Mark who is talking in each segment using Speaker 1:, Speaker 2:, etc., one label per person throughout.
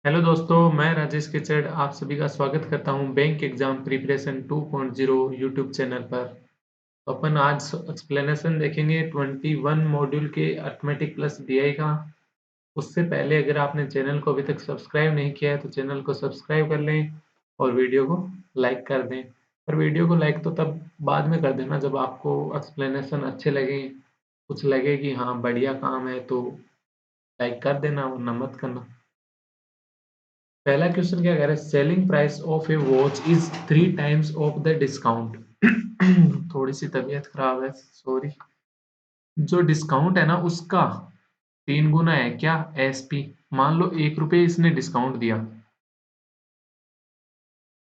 Speaker 1: Hello दोस्तों, मैं राजेश केचड़ आप सभी का स्वागत करता हूं bank exam preparation 2.0 YouTube channel पर। तो अपन आज एक्सप्लेनेशन देखेंगे 21 मॉड्यूल के अर्थमेटिक प्लस बीआई का। उससे पहले अगर आपने चैनल को अभी तक सब्सक्राइब नहीं किया है तो चैनल को सब्सक्राइब कर लें और वीडियो को लाइक कर दें। पर वीडियो को लाइक तो तब बाद में कर देना जब आपको एक्सप्लेनेशन अच्छे लगे, कुछ लगे कि हाँ बढ़िया काम है तो लाइक कर देना वरना मत करना। पहला क्वेश्चन क्या कह रहा है, selling price of A watch is 3 times of the discount. थोड़ी सी तबीयत खराब है, सॉरी। जो डिस्काउंट है ना उसका 3 गुना है क्या, एसपी। मान लो 1 रुपये इसने डिस्काउंट दिया,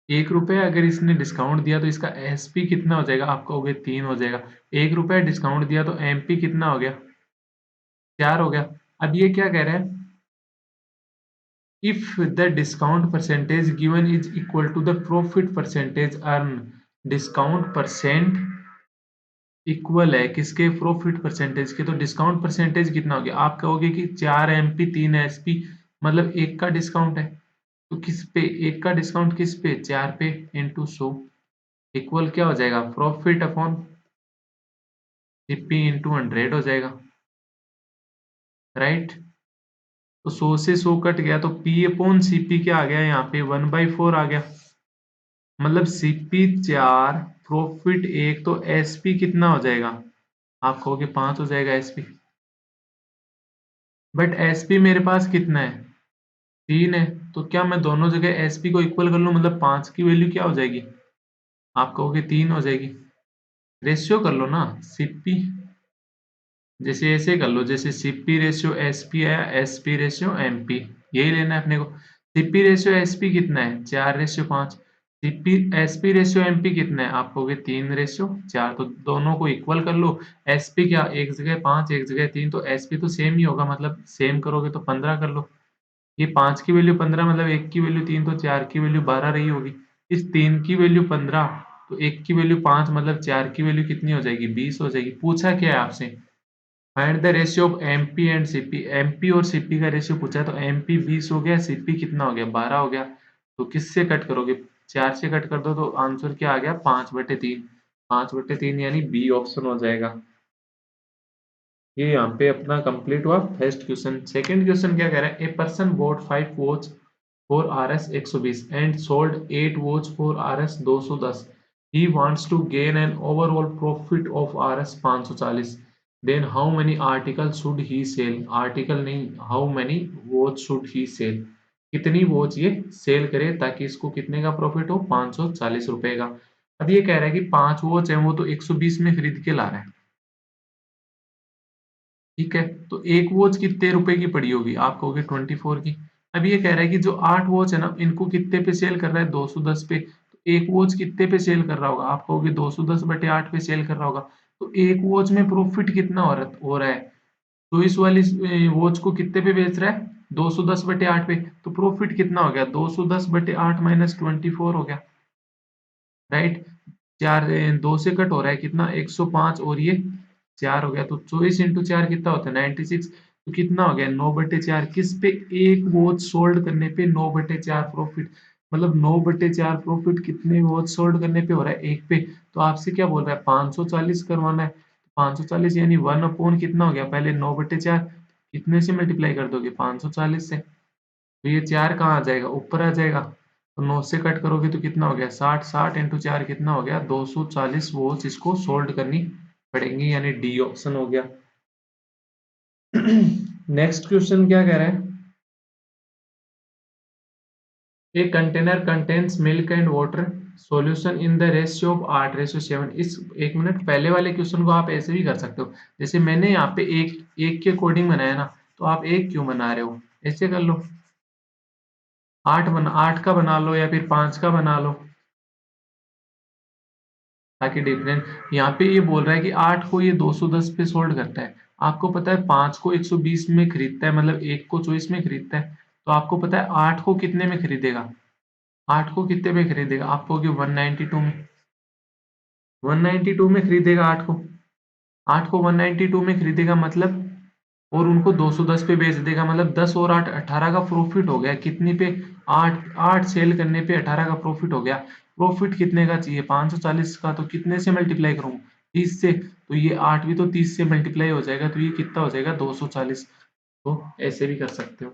Speaker 1: 1 रुपये अगर इसने डिस्काउंट दिया तो इसका एसपी कितना हो जाएगा, आप कहोगे 3 हो जाएगा। 1 रुपया डिस्काउंट दिया तो एमपी कितना हो गया, 4 हो गया। अब ये क्या कह रहा है, if the discount percentage given is equal to the profit percentage earned, discount percent equal है किसके, प्रॉफिट परसेंटेज के। तो डिस्काउंट परसेंटेज कितना हो गया, आप कहोगे कि 4 एमपी 3 एसपी, मतलब 1 का डिस्काउंट है। तो किस पे 1 का डिस्काउंट, किस पे, 4 पे, इंटू 100 इक्वल क्या हो जाएगा, प्रॉफिट अपॉन सीपी इंटू 100 हो जाएगा, राइट। तो 100 से 100 कट गया तो पी अपॉन सीपी क्या आ गया, यहाँ पे 1/4 आ गया। मतलब सीपी 4, प्रॉफिट 1, तो एसपी कितना हो जाएगा, आप कहोगे 5 हो जाएगा एसपी। बट एसपी मेरे पास कितना है, 3 है। तो क्या मैं दोनों जगह एसपी को इक्वल कर लूं, मतलब 5 की वैल्यू क्या हो जाएगी, आप कहोगे 3 हो जाएगी। रेशियो कर लो ना, सीपी जैसे ऐसे कर लो, जैसे सीपी रेशियो एसपी आया, एसपी रेशियो एमपी, यही लेना है अपने को। सीपी रेशियो एसपी कितना है, 4/5। सीपी एसपी रेशियो एमपी कितना है, आप कहोगे 3/4। तो दोनों को इक्वल कर लो। एसपी क्या, एक जगह 5 एक जगह 3, तो एसपी तो सेम ही होगा, मतलब सेम करोगे तो 15 कर लो। ये 5 की वैल्यू 15, मतलब 1 की वैल्यू 3, तो 4 की वैल्यू 12 रही होगी। इस 3 की वैल्यू 15, तो 1 की वैल्यू 5, मतलब 4 की वैल्यू कितनी हो जाएगी, 20 हो जाएगी। पूछा क्या है आपसे, find the ratio of MP and CP. MP और सीपी का रेशियो पूछा है, तो एमपी 20 हो गया, सीपी कितना हो गया, 12 हो गया। तो किससे कट करोगे, 4 से कट कर दो तो आंसर क्या आ गया, 5/3। 5/3 यानी बी ऑप्शन हो जाएगा। ये यहाँ पे अपना कंप्लीट हुआ फर्स्ट क्वेश्चन। सेकंड क्वेश्चन क्या कह रहा है, a person bought 5 watch for RS 120 and sold 8 watch for RS 210। He wants to gain an overall profit of RS 540। Then how many article should he sell, article नहीं, how many watch should he sell, कितनी watch ये sell करे ताकि इसको कितने का profit हो, 540 रुपए का। अब ये कह रहा है कि 5 वॉच है वो तो 120 में खरीद के ला रहा है, ठीक है। तो एक वॉच कितने रुपए की पड़ी होगी, आप कहोगे 24 की। अब ये कह रहा है कि जो 8 वॉच है ना इनको कितने पे सेल कर रहा है, 210 पे। तो एक वॉच कितने पे सेल कर रहा होगा, आप कहोगे 210/8 पे सेल कर रहा होगा। तो एक वॉच में प्रॉफिट कितना हो रहा है, तो इस वाली वॉच को कितने पे बेच रहा है, 210/8 पे। तो प्रॉफिट कितना हो गया, 210/8 माइनस 24 हो गया, राइट। चार, दो से कट हो रहा है कितना, 105, और ये 4 हो गया। तो 24 × 4 कितना होता है, 96। तो कितना हो गया, 9/4। किस पे, एक वॉच सोल्ड करने पे 9/4 प्रॉफिट। मतलब 9/4 प्रॉफिट कितने वॉच सोल्ड करने पे हो रहा है, एक पे। तो आपसे क्या बोल रहा है, 540 करवाना है। 540 यानी 1 अपॉन कितना हो गया, पहले 9/4 कितने से मल्टीप्लाई कर दोगे, 540 से। तो ये 4 कहाँ आ जाएगा, ऊपर आ जाएगा। तो 9 से कट करोगे तो कितना हो गया, 60। 60 × 4 कितना हो गया, 240 वॉच इसको सोल्ड करनी पड़ेंगी, यानी डी ऑप्शन हो गया। नेक्स्ट क्वेश्चन क्या कह रहा है, a container contains milk and water solution in the ratio of 8/7। इस, एक मिनट, पहले वाले क्वेश्चन को आप ऐसे भी कर सकते हो, जैसे मैंने यहाँ पे एक एक के अकॉर्डिंग बनाया ना, तो आप एक क्यों बना रहे हो, ऐसे कर लो। 8 का बना लो या फिर 5 का बना लो, ताकि डिफरेंस। यहाँ पे ये बोल रहा है कि 8 को ये 210 पे सोल्ड करता है। आपको पता है 5 को 120 में खरीदता है, मतलब 1 को 24 में खरीदता है। तो आपको पता है 8 को कितने में खरीदेगा, 8 को कितने में खरीदेगा, आप कहोगे 192 में। 192 में खरीदेगा 8 को, 8 को 192 में खरीदेगा, मतलब और उनको 210 पे बेच देगा, मतलब 10 और 8 18 का प्रॉफिट हो गया। कितनी पे? 8 8 सेल करने पे 18 का प्रॉफिट हो गया। प्रॉफिट कितने का चाहिए? 540 का। तो कितने से मल्टीप्लाई करूं? 30 से। तो ये 8 भी तो 30 से मल्टीप्लाई हो जाएगा, तो ये कितना हो जाएगा? 240। तो ऐसे भी कर सकते हो।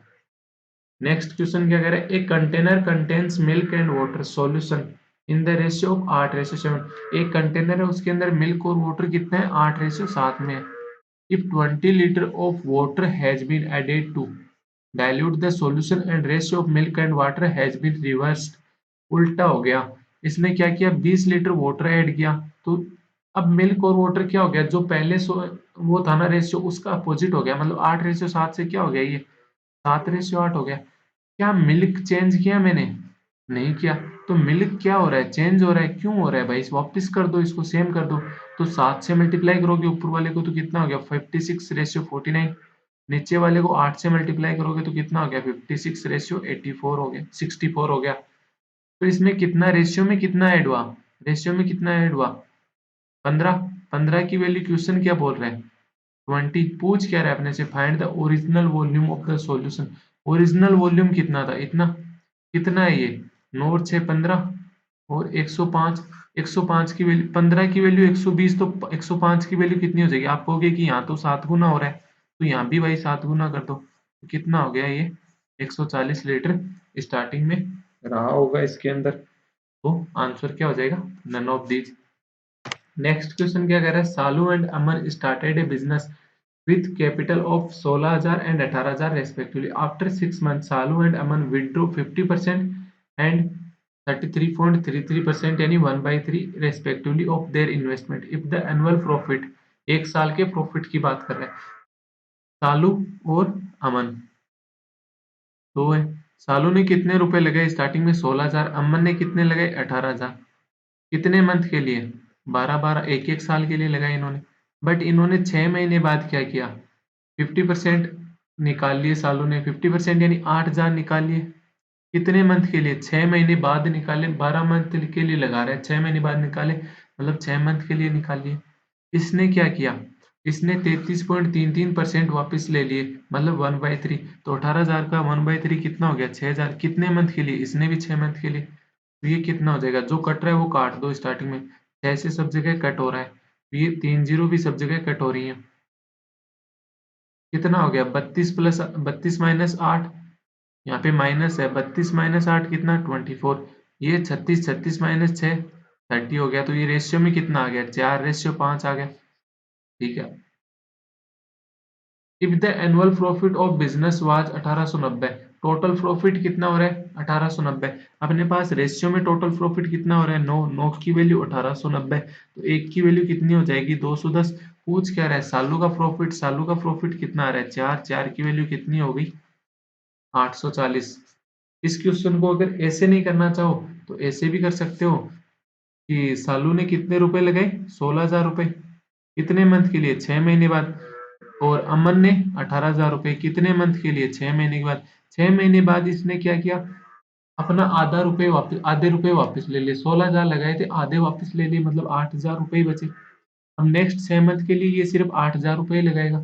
Speaker 1: नेक्स्ट क्वेश्चन क्या कह रहा है? A container contains milk and water solution in the ratio of 8:7। एक कंटेनर है, उसके अंदर मिल्क और वाटर कितना है? 8:7 में है। If 20 liter of water has been added to dilute the solution and ratio of milk and water has been reversed। उल्टा हो गया। इसने क्या किया? 20 लीटर वाटर ऐड किया, तो अब मिल्क और वाटर क्या हो गया? जो पहले वो था ना रेशियो, उसका अपोजिट हो गया। मतलब 8:7 से क्या हो गया? ये 7:8 हो गया। क्या मिल्क चेंज किया मैंने? नहीं किया। तो मिल्क क्या हो रहा है? चेंज हो रहा है। क्यों हो रहा है भाई? इस वापस कर दो, इसको सेम कर दो। तो 7 से मल्टीप्लाई करोगे ऊपर वाले को तो कितना हो गया? 56:49। नीचे वाले को 8 से मल्टीप्लाई करोगे तो कितना हो गया? 56:84 हो गया, 64 हो गया। तो इसमें कितना रेशियो में कितना ऐड हुआ? रेशियो में कितना ऐड हुआ? 15। 15 की वैल्यू क्वेश्चन क्या बोल रहा है? 20। पूछ क्या रहा है अपने से? Find the original volume of the solution. Original volume कितना था? इतना। कितना है ये? 9 और 6 15 और 105। 105 की वैल्यू, 15 की वैल्यू 120, तो 105 की वैल्यू कितनी हो जाएगी? आप कहोगे कि यहाँ तो 7 गुना हो रहा है, तो यहाँ भी भाई 7 गुना कर दो। तो कितना हो गया ये? 140 लीटर स्टार्टिंग में रहा होगा इसके अंदर। तो आंसर क्या हो जाएगा? None of these. Next question क्या कह रहा है? Salu and Aman started a business with capital of 16,000 and 18,000 respectively. After 6 months, Salu and Aman withdrew 50% and 33.33% यानी 1/3 respectively of their investment. If the annual profit, एक साल के प्रॉफिट की बात कर रहे हैं सालू और अमन दो है। सालू ने कितने रुपए लगाए स्टार्टिंग में? 16,000। अमन ने कितने लगाए? 18,000। कितने मंथ के लिए? 12-12, एक एक साल के लिए लगाए इन्होंने। बट इन्होंने 6 महीने बाद क्या किया? 50% निकाल लिए सालों ने। 50% यानी 8,000 निकाल लिए। कितने मंथ के लिए? 6 महीने बाद निकाले। 12 मंथ के लिए लगा रहा है, 6 महीने बाद निकाले, मतलब 6 मंथ के लिए निकाल लिए। इसने क्या किया? इसने 33.33% वापस ले लिए, मतलब 1/3। तो 18,000 का 1/3 कितना हो गया? 6,000। कितने मंथ के लिए? इसने भी 6 मंथ के लिए। तो ये कितना हो जाएगा? जो कट रहा है वो काट दो स्टार्टिंग में। 6 से सब जगह कट हो रहा है, तो ये 3 जीरो भी सब जगह कट हो रही है। कितना हो गया? 32 प्लस 32 माइनस 8, यहाँ पे माइनस है। 32 माइनस 8 कितना? 24। ये 36, 36 माइनस 6 30 हो गया। तो ये रेशियो में कितना आ गया? 4:5 आ गया। ठीक है। If the annual profit of business was 1890, total profit कितना हो रहा है? 1890। अपने पास रेशियो में टोटल प्रॉफिट कितना हो रहा है? 9। 9 की वैल्यू 1890, तो एक की वैल्यू कितनी हो जाएगी? 210। पूछ क्या रहा है? सालों का प्रॉफिट। सालों का प्रॉफिट कितना आ रहा है? 4। 4 की वैल्यू कितनी हो गई? 840। इस क्वेश्चन को अगर ऐसे नहीं करना चाहो तो ऐसे भी कर सकते हो कि सालू ने कितने रुपए लगाए? 16,000 रुपए। कितने मंथ के लिए? 6 महीने बाद। और अमन ने 18,000 रुपए। कितने मंथ के लिए? 6 महीने के बाद। 6 महीने बाद इसने क्या किया? अपना आधे रुपए वापस ले लिए। 16,000 लगाए थे, आधे वापस ले लिए, मतलब 8,000 रुपए ही बचे। अब नेक्स्ट 6 मंथ के लिए ये सिर्फ 8,000 रुपए लगाएगा।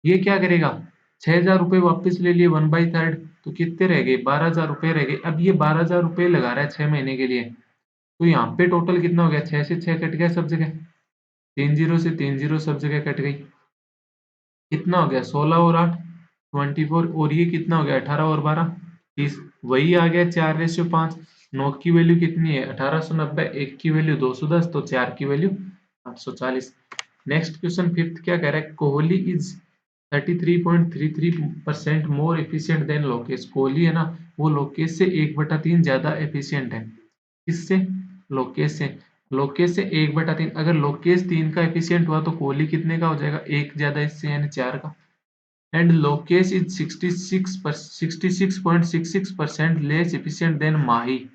Speaker 1: ये क्या करेगा? 6,000 रुपए वापस ले लिए 1/3, तो कितने रह गए? 12,000 रुपए रह गए। अब ये 12,000 रुपए लगा रहा है 6 महीने के लिए, तो यहाँ पे टोटल कितना हो गया? 6 से 6 कट गया सब जगह, 3 जीरो से 3 जीरो सब जगह कट गई। कितना हो गया? 16 और 8 24, और ये कितना हो गया? 18 और 12 30। वही आ गया 4:5। 9 की वैल्यू कितनी है? 1890। 1 की वैल्यू 210, तो 4 की वैल्यू 840। नेक्स्ट क्वेश्चन फिफ्थ क्या कह रहा है? Kohli is 33.33% more efficient then Lokesh. Kohli है ना, वो लोकेश से 1/3 ज्यादा एफिशिएंट है। किससे? लोकेश से। लोकेश से 1/3। अगर लोकेश 3 का एफिशिएंट हुआ तो कोहली कितने का हो जाएगा? 1 ज्यादा इससे, यानी 4 का। And Lokesh is 66.66% less efficient than Mahi.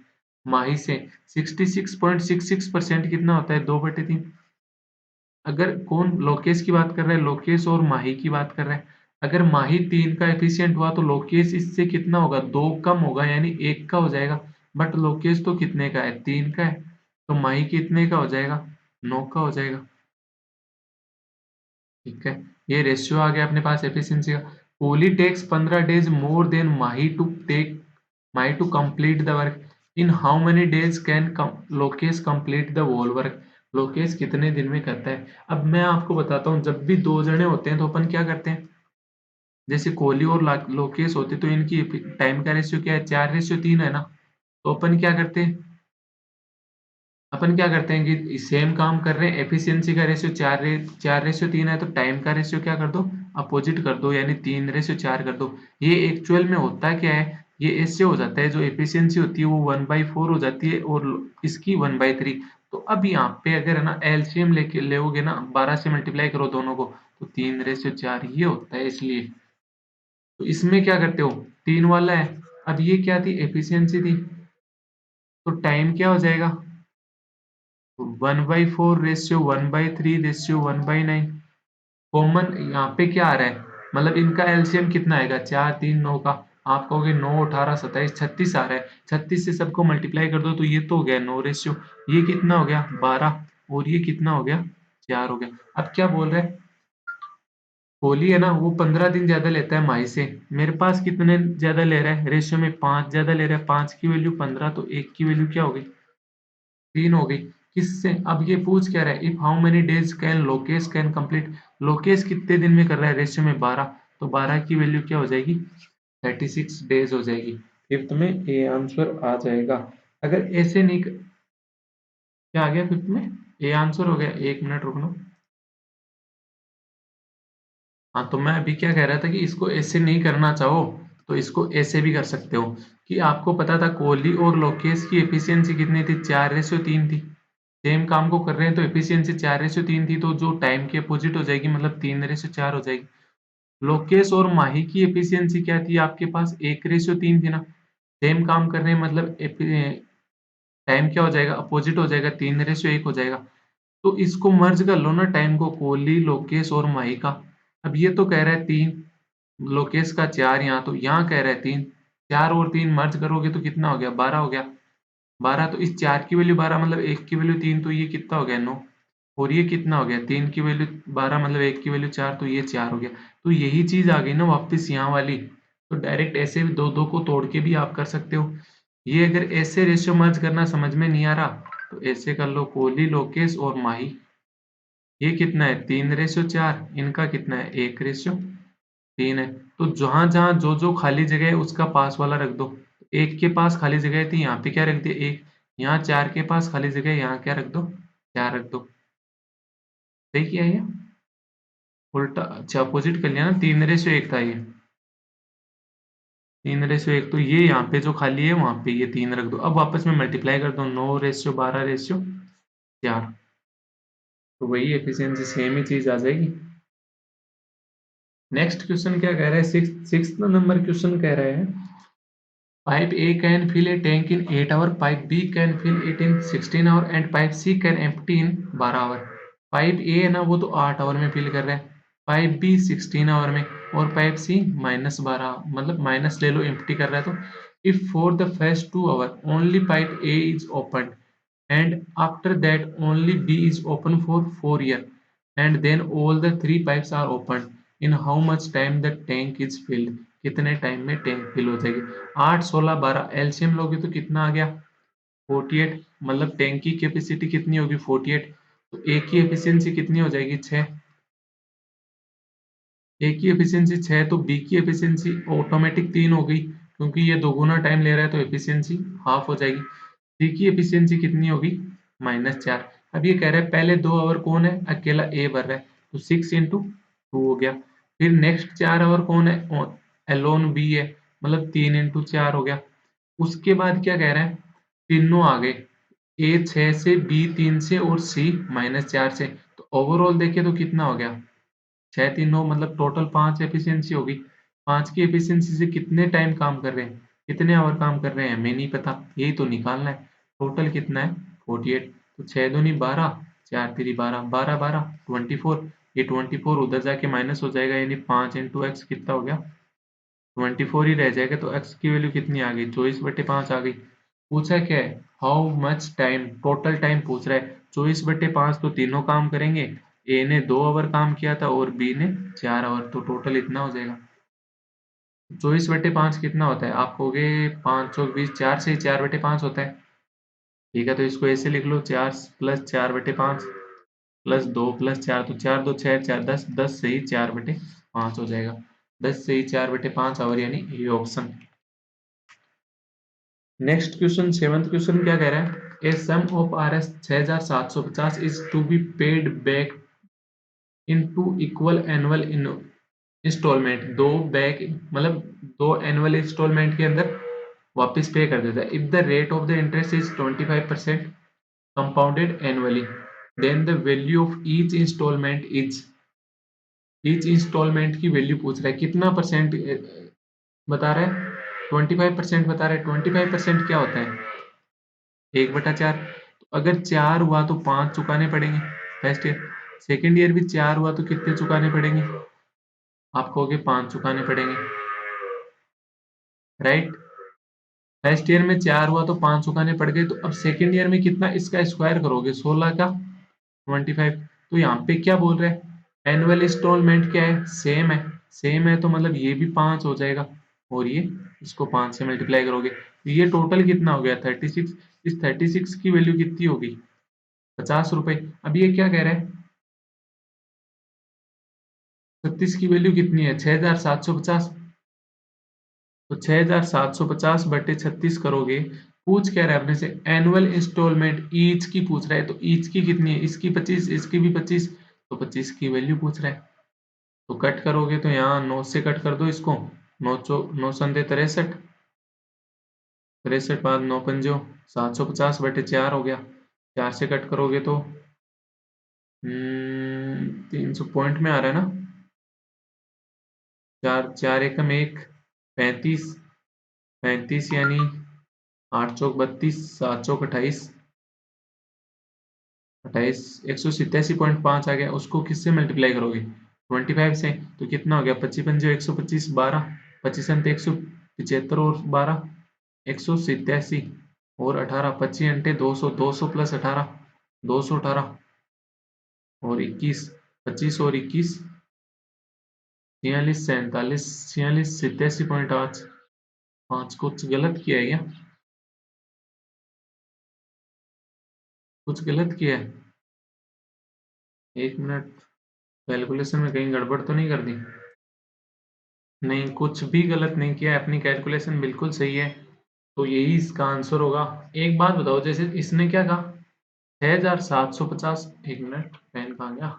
Speaker 1: Mahi से 66.66% कितना होता है? 2/3। अगर कौन लोकेश की बात कर रहा है? लोकेश और माही की बात कर रहा है। अगर माही 3 का एफिशिएंट हुआ तो लोकेश इससे कितना होगा? 2 कम होगा, यानी 1 का हो जाएगा। बट लोकेश तो कितने का है? 3 का है, तो माही कितने का हो जाएगा? 9 का हो जाएगा। ठीक है। ये रेशियो आ गया अपने पास एफिशिएंसी का। Kohli takes 15 days more than Mahi to complete the work. In how many days can Lokesh complete the whole work. Lokesh कितने दिन में करता है। अब मैं आपको बताता हूँ, जब भी दो जने होते हैं तो अपन क्या करते हैं, जैसे कोहली और लोकेश होते तो इनकी टाइम का रेशियो क्या है, 4:3 है ना। तो अपन क्या करते हैं कि सेम काम कर रहे हैं, एफिशिएंसी का रेशियो 4:3 है, तो टाइम का रेशियो क्या कर दो, अपोजिट कर दो, यानी 3:4 कर दो। ये एक्चुअल में होता क्या है, ये ऐसे हो जाता है, जो एफिशिएंसी होती है वो 1/4 हो जाती है और इसकी 1/3। तो अब यहाँ पे अगर है ना एलसीएम लेके लोगे ना, 12 से मल्टीप्लाई करो दोनों को, तो 3:4 ये होता है। इसलिए तो इसमें क्या करते हो, 3 वाला है। अब ये क्या थी, एफिशिएंसी थी, तो टाइम क्या हो जाएगा, 1/4 रेशियो 1/3 रेशियो 1/9। कॉमन यहाँ पे क्या आ रहा है, मतलब इनका एलसीएम कितना आएगा, 4 3 9 का। आप कहोगे 9 18 27 36 आ रहा है, 36 से सबको मल्टीप्लाई कर दो तो ये तो हो गया 9 रेशियो, ये कितना हो गया 12, और ये कितना हो गया 4 हो गया। अब क्या बोल रहे हैं, कोहली है ना वो 15 दिन ज्यादा लेता है माही से, मेरे पास कितने ज्यादा ले रहा है, रेशियो में 5 ज्यादा ले रहा है, 5 की वैल्यू 15, तो 1 की वैल्यू क्या होगी, 3 हो गई। किससे, अब ये पूछ क्या रहा है, if how many days can Lokesh can complete. Lokesh कितने दिन में कर रहा है, रेशियो में 12, तो 12 की वैल्यू क्या हो जाएगी, 36 डेज हो जाएगी। फिफ्थ में ए आंसर आ जाएगा। अगर ऐसे नहीं क्या आ गया फिफ्थ में, ए आंसर हो गया। एक मिनट रुकना। हाँ, तो मैं अभी क्या कह रहा था कि इसको ऐसे नहीं करना चाहो तो इसको ऐसे भी कर सकते हो, कि आपको पता था कोहली और लोकेश की एफिशिएंसी कितनी थी, 4:3 थी। सेम काम को कर रहे हैं तो एफिशिएंसी 4:3 थी, तो जो टाइम की अपोजिट हो जाएगी, मतलब 3:4 हो जाएगी। लोकेश और माही की एफिशिएंसी क्या थी, आपके पास 1:3 थी ना। सेम काम कर रहे हैं, मतलब टाइम क्या हो जाएगा, अपोजिट हो जाएगा, 3:1 हो जाएगा। तो इसको मर्ज कर लो ना, टाइम को, कोहली लोकेश और माही का। अब ये तो कह रहा है 3, लोकेश का 4, यहाँ तो यहाँ कह रहा है 3, 4 और 3 मर्ज करोगे तो कितना हो गया, 12 हो गया। 12, तो इस 4 की वैल्यू 12, मतलब 1 की वैल्यू 3, तो ये कितना हो गया 9। और ये कितना हो गया, 3 की वैल्यू 12, मतलब 1 की वैल्यू 4, तो ये 4 हो गया। तो यही चीज आ गई ना वापस यहाँ वाली। तो डायरेक्ट ऐसे भी दो दो को तोड़ के भी आप कर सकते हो। ये अगर ऐसे रेशियो मर्ज करना समझ में नहीं आ रहा, तो ऐसे कर लो, कोहली लोकेश और माही, ये कितना है 3:4, इनका कितना है 1:3 है। तो जहां जहां जो जो खाली जगह है उसका पास वाला रख दो। एक के पास खाली जगह थी, यहाँ पे क्या रख दिया, एक। यहाँ 4 के पास खाली जगह है, यहाँ क्या रख दो, 4 रख दो। सही किया ये, उल्टा, अच्छा अपोजिट कर लिया ना, 3:1 था ये, 3:1, तो ये यहाँ पे जो खाली है वहां पे ये 3 रख दो। अब वापस में मल्टीप्लाई कर दो, 9:12:4, तो वही एफिशिएंसी सेम ही चीज आ जाएगी। नेक्स्ट क्वेश्चन क्या कह रहा है, सिक्स नंबर क्वेश्चन कह रहा है, pipe A can fill a tank in 8 hours, pipe B can fill it in 16 hours and pipe C can empty in 12 hours। Pipe ए है ना वो तो 8 आवर में फिल कर रहा है, पाइप बी 16 आवर में, और पाइप सी -12, मतलब माइनस ले लो, एम्प्टी कर रहा है। तो if for the first 2 hour only pipe A is open and after that only B is open for 4 years and then all the three pipes are opened, in how much time the tank is filled। कितने time में tank fill हो जाएगी। 8 16 12 LCM लोगे तो कितना आ गया 48, मतलब tank की कैपेसिटी कितनी होगी 48। तो ए की एफिशिएंसी कितनी हो जाएगी 6, ए की एफिशिएंसी 6, तो बी की एफिशिएंसी ऑटोमेटिक 3 हो गई, क्योंकि ये दोगुना टाइम ले रहा है तो एफिशिएंसी हाफ हो जाएगी। सी की एफिशिएंसी कितनी होगी -4। अब ये कह रहा है पहले 2 आवर कौन है, अकेला ए भर रहा है, तो 6 इंटू 2 हो गया। फिर नेक्स्ट 4 आवर कौन है, एलोन बी है, मतलब 3 इंटू 4 हो गया। उसके बाद क्या कह रहा है, तीनों आ गए, ए 6 से, बी 3 से और सी -4 से। तो ओवरऑल देखे तो कितना हो गया 6 3 9, मतलब टोटल 5 एफिशिएंसी होगी। 5 की एफिशिएंसी से कितने टाइम काम कर रहे हैं, कितने आवर काम कर रहे हैं, हमें नहीं पता, यही तो निकालना है। टोटल कितना है 48, तो 6 दूनी 12, 4 3 12, 12 12 24। ये 24 उधर जाके माइनस हो जाएगा, यानी 5 इंटू एक्स कितना हो गया 24 ही रह जाएगा। तो एक्स की वैल्यू कितनी आ गई 24/5 आ गई। पूछा क्या है, how much time, total time पूछ रहा है। 24/5 तो तीनों काम करेंगे, ए ने 2 आवर काम किया था और बी ने 4 आवर, तो टोटल इतना हो जाएगा। 24/5 कितना होता है? आप कहोगे 5 चौक 20, 4 से ही 4/5 होता है। ठीक है, तो इसको ऐसे लिख लो, 4 प्लस 4/5 प्लस 2 प्लस 4, तो 4 2 6 4 10, 10 से ही 4/5 हो जाएगा। 10 से ही 4/5 आवर, यानी ये option. Next question, seventh question क्या कह रहा है? A sum of RS 6750 is to be paid back in two equal annual instalment. दो बैक मतलब 2 एनुअल इंस्टॉलमेंट के अंदर वापस पे कर देता है। If the rate of the interest is 25% compounded annually, then the value of each instalment is. Each instalment की वैल्यू पूछ रहा है, कितना परसेंट बता रहा है? 25% बता रहा है। 25% क्या होता है? 1/4। तो अगर 4 हुआ तो 5 चुकाने पड़ेंगे फर्स्ट ईयर। सेकेंड ईयर भी 4 हुआ तो कितने चुकाने पड़ेंगे? आप कहोगे 5 चुकाने पड़ेंगे, राइट। फर्स्ट ईयर में 4 हुआ तो 5 चुकाने पड़ गए। तो अब सेकेंड ईयर में कितना, इसका स्क्वायर करोगे 16 का 25। तो यहाँ पे क्या बोल रहे हैं? एनुअल इंस्टॉलमेंट क्या है? सेम है। सेम है तो मतलब ये भी 5 हो जाएगा, और ये इसको 5 से मल्टीप्लाई करोगे तो ये टोटल कितना हो गया? 36। इस 36 की वैल्यू कितनी होगी? 50 रुपए। अब ये क्या कह रहा है? 36 की वैल्यू कितनी है? 6750। तो 6750 बटे 36 करोगे। पूछ क्या रहा है अपने से? एनुअल इंस्टॉलमेंट ईच की पूछ रहा है, तो ईच की कितनी है? इसकी 25, इसकी भी 25, तो 25 की वैल्यू पूछ रहा है। तो कट करोगे तो यहाँ 9 से कट कर दो इसको। 9 संदे 63, 63 बाद 9 पंजो 750 बटे 4 हो गया। 4 से कट करोगे तो 300 पॉइंट में आ रहा है ना। 4 4 एकम 1, 35, 35 यानी 8 चौक 32, 7 चौक 28, 28 187.5 आ गया। उसको किससे मल्टीप्लाई करोगे? 25 से। तो कितना हो गया? 25 पंजे 125, 12, 25 अंटे 175 और 12 187 और 18, 25 अंटे 200, 200 प्लस 18 218 और 21, 25 और 21 46, 47, 46, 87.8। 5 कुछ गलत किया है क्या? कुछ गलत किया है? 1 मिनट, कैलकुलेशन में कहीं गड़बड़ तो नहीं कर दी? नहीं, कुछ भी गलत नहीं किया है, अपनी कैलकुलेशन बिल्कुल सही है। तो यही इसका आंसर होगा। एक बात बताओ, जैसे इसने क्या कहा? 6750। 1 मिनट, पेन कहाँ गया?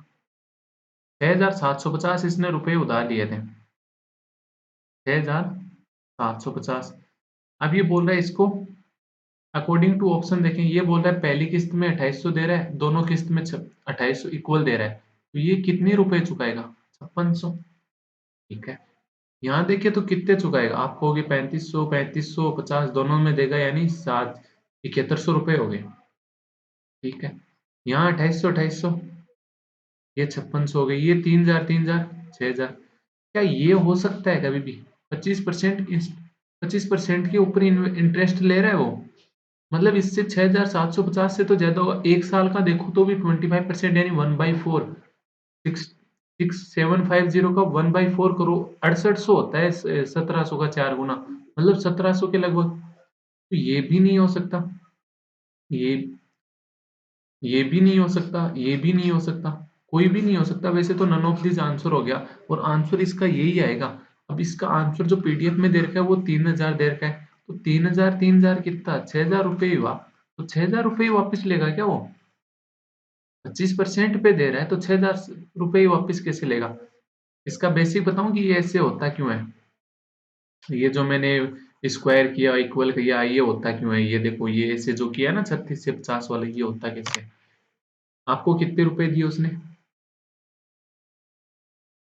Speaker 1: 6750 इसने रुपए उधार लिए थे। 6750। अब ये बोल रहा है इसको अकॉर्डिंग टू ऑप्शन देखें। ये बोल रहा है पहली किस्त में 2800 दे रहा है, दोनों किस्त में 2800 इक्वल दे रहा है। तो ये कितने रुपए चुकाएगा? 5600। ठीक है, यहाँ देखिए तो कितने चुकाएगा? आप कहोगे 3500, 3500, 50 दोनों में देगा, यानी 7100 रुपए हो गए। ठीक है, यहाँ 2800, 2800, ये 5600 हो गई। ये 3000, 3000, 6000। क्या ये हो सकता है कभी भी? 25%, 25% के ऊपर इंटरेस्ट ले रहा है वो। मतलब इससे 6750 से तो ज्यादा होगा। एक साल का देखो तो भी 25%, यानी 1/4। 6750 का 1/4 करो, 6800 होता है। 1700 का 4 गुना, मतलब 1700 के लगभग। तो ये भी नहीं हो सकता। ये ये भी नहीं हो सकता, ये भी नहीं हो सकता, कोई भी नहीं हो सकता। वैसे तो नन ऑफ दिस आंसर हो गया, और आंसर इसका यही आएगा। अब इसका आंसर जो पीडीएफ में दे रखा है वो 3000 दे रखा है। तो 3000, 3000 कितना? 6000 रुपये ही हुआ। तो 6000 रुपये ही वापिस लेगा क्या वो? 25% पे दे रहा है तो 6000 रुपये ही वापिस कैसे लेगा? इसका बेसिक बताऊं कि ये ऐसे होता क्यों है? ये जो मैंने स्क्वायर किया, इक्वल किया, ये होता क्यों है? ये देखो, ये ऐसे जो किया ना 36 से 50 वाला, ये होता कैसे? आपको कितने रुपए दिए उसने?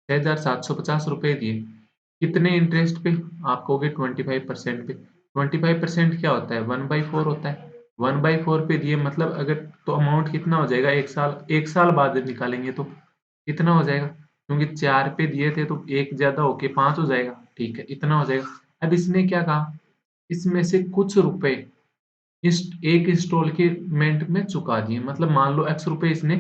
Speaker 1: 6750 रुपए दिए। कितने इंटरेस्ट पे? आप कहोगे 25% पे। 25% क्या होता है? 1/4 होता है। 1/4 पे दिए मतलब अगर, तो अमाउंट कितना हो जाएगा? एक साल बाद निकालेंगे तो कितना हो जाएगा? क्योंकि 4 पे दिए थे तो एक ज्यादा होके 5 हो जाएगा। ठीक है, इतना हो जाएगा। अब इसने क्या कहा? इसमें से कुछ रुपए इस एक इंस्टॉलमेंट में चुका दिए, मतलब मान लो x रुपए इसने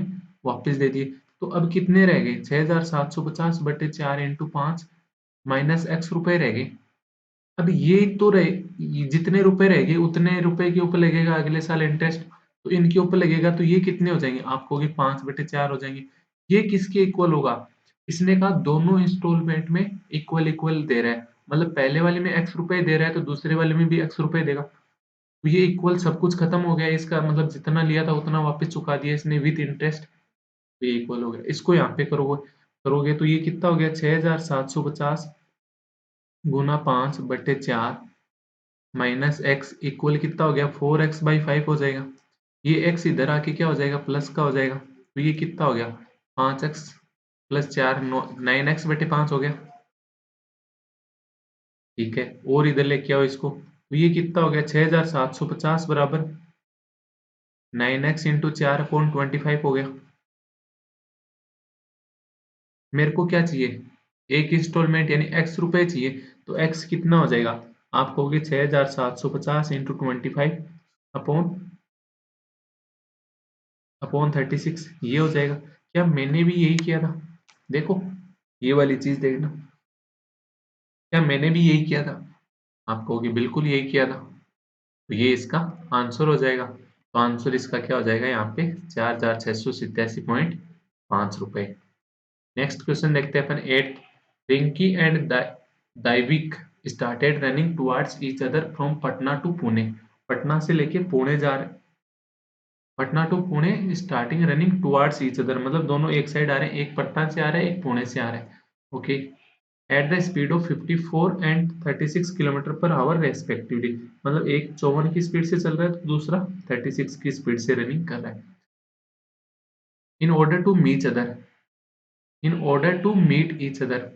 Speaker 1: वापस दे दिए। तो अब कितने रह गए? 6,750 बटे 4 इंटू 5 माइनस एक्स रुपए रह गए। अब ये तो रहे, जितने रुपए रह गए उतने रुपए के ऊपर लगेगा अगले साल इंटरेस्ट, तो इनके ऊपर लगेगा, तो ये कितने हो जाएंगे? आप कहोगे 5/4 हो जाएंगे। ये किसके इक्वल होगा? इसने कहा दोनों इंस्टॉलमेंट में इक्वल इक्वल दे रहा है, मतलब पहले वाले में x रुपए दे रहा है तो दूसरे वाले में भी x रुपए देगा। तो ये इक्वल, सब कुछ खत्म हो गया इसका, मतलब जितना लिया था उतना वापस चुका दिया इसने विद इंटरेस्ट। ये इक्वल हो गया। इसको यहाँ पे करोगे करोगे तो ये कितना हो गया? 6,750 गुना 5/4 माइनस एक्स इक्वल कितना हो गया? 4x/5 हो जाएगा। ये x इधर आके क्या हो जाएगा? प्लस का हो जाएगा। तो ये कितना हो गया? 5x प्लस 4 9x/5 हो गया। ठीक है, और इधर लेके आओ इसको, तो ये कितना हो गया? 6,750 बराबर 9x इंटू 4/25 हो गया। मेरे को क्या चाहिए? एक इंस्टॉलमेंट यानी x रुपए चाहिए, तो x कितना हो जाएगा? आप कहोगे 6,750 इंटू 25 अपॉन 36, ये हो जाएगा। क्या मैंने भी यही किया था? देखो, ये वाली चीज देखना, क्या मैंने भी यही किया था? आप कहोगे बिल्कुल यही किया था। तो ये इसका आंसर हो जाएगा। तो आंसर इसका क्या हो जाएगा यहाँ पे? 4,687.5 रुपए। नेक्स्ट क्वेश्चन देखते हैं अपन 8th। Rinki and Daivik started running towards each other from Patna to Pune. Patna से लेके पुणे जा रहे, Patna to Pune starting running towards each other, मतलब दोनों एक साइड आ रहे हैं, एक पटना से आ रहा है एक पुणे से आ रहा है। Okay, at the speed of 54 and 36 kilometre per hour respectively, मतलब एक 54 की स्पीड से चल रहा है तो दूसरा 36 की स्पीड से रनिंग कर रहा है। In order to meet other in order to meet each other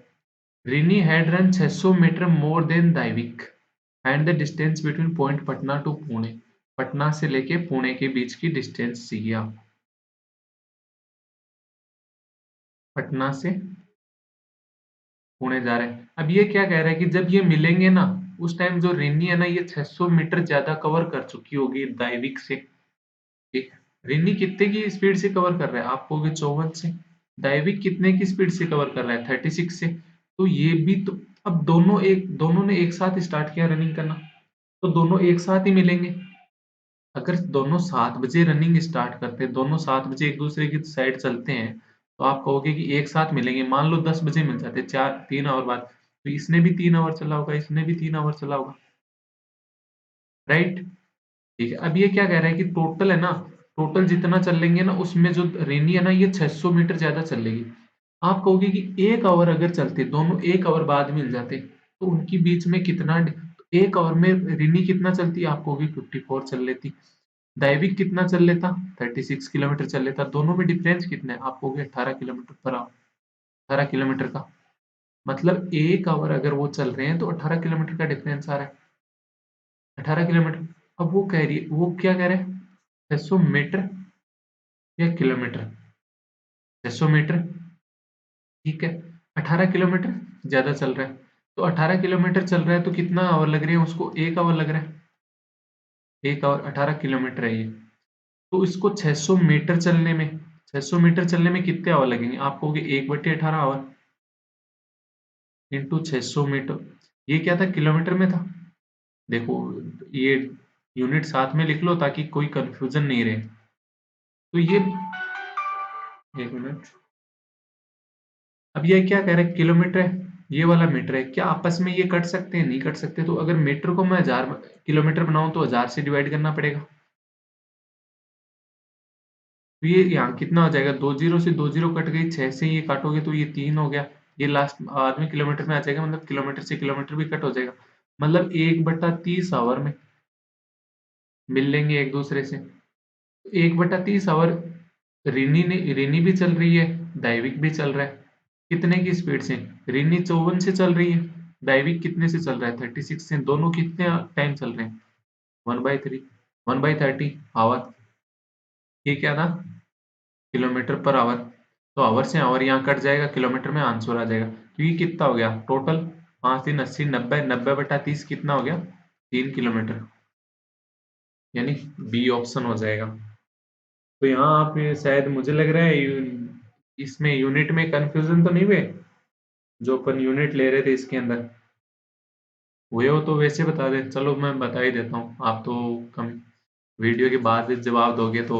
Speaker 1: Rini had run 600 metre more than Daivik and the distance between point Patna to Pune. Patna से लेके पुणे के बीच की डिस्टेंस चाहिए आप। पटना से पुणे जा रहे हैं। अब ये क्या कह रहा है कि जब ये मिलेंगे ना, उस टाइम जो रिनी है ना, ये 600 मीटर ज्यादा कवर कर चुकी होगी दाइविक से। ठीक, रिनी कितने की स्पीड से कवर कर रहा है? आप कहोगे 54 से। डायविक कितने की स्पीड से कवर कर रहा है? 36 से। तो ये भी तो, अब दोनों ने एक साथ स्टार्ट किया रनिंग करना, तो दोनों एक साथ ही मिलेंगे। अगर दोनों 7 बजे रनिंग स्टार्ट करते हैं, दोनों 7 बजे एक दूसरे की साइड चलते हैं, तो आप कहोगे कि एक साथ मिलेंगे। मान लो 10 बजे मिल जाते, 3 आवर बाद, तो इसने भी 3 आवर चला होगा, इसने भी 3 आवर चला होगा, राइट। ठीक है, अब ये क्या कह रहा है कि टोटल है ना, टोटल जितना चल लेंगे ना, उसमें जो रेनी है ना, ये 600 मीटर ज्यादा चल लेगी। आप कहोगे कि 1 आवर अगर चलते, दोनों 1 आवर बाद मिल जाते, तो उनकी बीच में कितना 1 आवर में रिनी कितना चलती? आप कहोगे 54 चल लेती। दैविक कितना चल लेता? 36 किलोमीटर चल लेता। दोनों में डिफरेंस कितना है? आप कहोगे 18 किलोमीटर पर आवर, 18 किलोमीटर का, मतलब 1 आवर अगर वो चल रहे हैं तो 18 किलोमीटर का डिफरेंस आ रहा है। 18 किलोमीटर। अब वो कह रही है, वो क्या कह रहे हैं? 600 मीटर या किलोमीटर? 600 मीटर। ठीक है, 18 किलोमीटर ज्यादा चल रहा है, तो 18 किलोमीटर चल रहा है तो कितना आवर लग रहे हैं उसको? 1 आवर लग रहा है। 1 आवर 18 किलोमीटर है ये, तो इसको 600 मीटर चलने में, 600 मीटर चलने में कितने आवर लगेंगे? आप कहोगे 1/18 आवर इंटू 600 मीटर। ये क्या था? किलोमीटर में था। देखो, ये यूनिट साथ में लिख लो ताकि कोई कंफ्यूजन नहीं रहे। तो ये, एक मिनट, अब ये क्या कह रहा है? किलोमीटर है, ये वाला मीटर है, क्या आपस में ये कट सकते हैं? नहीं कट सकते। तो अगर मीटर को मैं 1000 किलोमीटर बनाऊं तो 1000 से डिवाइड करना पड़ेगा। तो ये यहाँ कितना हो जाएगा? 2 जीरो से 2 जीरो कट गई, 6 से ये काटोगे तो ये 3 हो गया। ये लास्ट बाद में किलोमीटर में आ जाएगा, मतलब किलोमीटर से किलोमीटर भी कट हो जाएगा, मतलब 1/30 आवर में मिल लेंगे एक दूसरे से। 1/30 आवर रिनी भी चल रही है, दैविक भी चल रहा है। कितने की स्पीड से? रिनी 54 से चल रही है, दैविक कितने से चल रहा है? 36 से। दोनों कितने टाइम चल रहे हैं? 1/3, 1/30 आवर। ये क्या था? Kilometre per hour. तो आवर से आवर यहाँ कट जाएगा, किलोमीटर में आंसर आ जाएगा। तो ये कितना हो गया टोटल? 5×3 = 80, 90, 90/30 कितना हो गया? 3 किलोमीटर, यानी बी ऑप्शन हो जाएगा। तो यहाँ आप शायद मुझे लग रहा है इसमें यूनिट में कंफ्यूजन तो नहीं हुए? जो अपन यूनिट ले रहे थे इसके अंदर हुए हो तो वैसे बता दे। चलो मैं बता ही देता हूँ, आप तो कम वीडियो के बाद जवाब दोगे तो